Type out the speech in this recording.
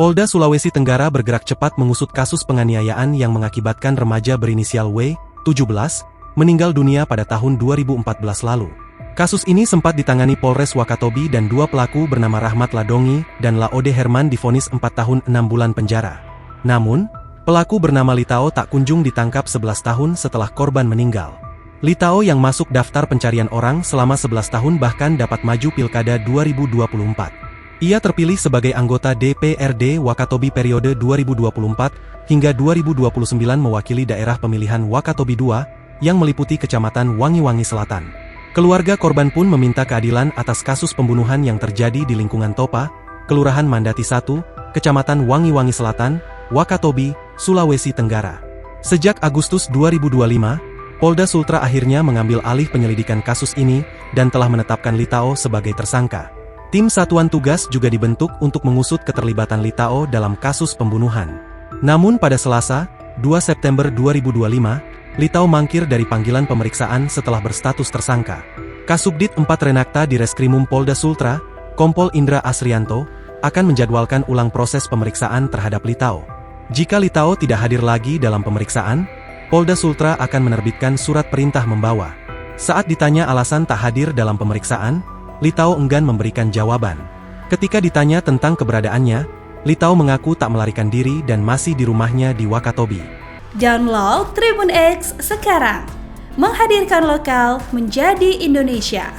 Polda Sulawesi Tenggara bergerak cepat mengusut kasus penganiayaan yang mengakibatkan remaja berinisial W, 17, meninggal dunia pada tahun 2014 lalu. Kasus ini sempat ditangani Polres Wakatobi dan dua pelaku bernama Rahmat Ladongi dan Laode Herman divonis 4 tahun 6 bulan penjara. Namun, pelaku bernama Litao tak kunjung ditangkap 11 tahun setelah korban meninggal. Litao yang masuk daftar pencarian orang selama 11 tahun bahkan dapat maju Pilkada 2024. Ia terpilih sebagai anggota DPRD Wakatobi periode 2024 hingga 2029 mewakili daerah pemilihan Wakatobi II yang meliputi Kecamatan Wangi-Wangi Selatan. Keluarga korban pun meminta keadilan atas kasus pembunuhan yang terjadi di lingkungan Topa, Kelurahan Mandati 1, Kecamatan Wangi-Wangi Selatan, Wakatobi, Sulawesi Tenggara. Sejak Agustus 2025, Polda Sultra akhirnya mengambil alih penyelidikan kasus ini dan telah menetapkan Litao sebagai tersangka. Tim Satuan Tugas juga dibentuk untuk mengusut keterlibatan Litao dalam kasus pembunuhan. Namun pada Selasa, 2 September 2025, Litao mangkir dari panggilan pemeriksaan setelah berstatus tersangka. Kasubdit 4 Renakta di Reskrimum Polda Sultra, Kompol Indra Asrianto, akan menjadwalkan ulang proses pemeriksaan terhadap Litao. Jika Litao tidak hadir lagi dalam pemeriksaan, Polda Sultra akan menerbitkan surat perintah membawa. Saat ditanya alasan tak hadir dalam pemeriksaan, Litao enggan memberikan jawaban. Ketika ditanya tentang keberadaannya, Litao mengaku tak melarikan diri dan masih di rumahnya di Wakatobi. Download Tribun X sekarang, menghadirkan lokal menjadi Indonesia.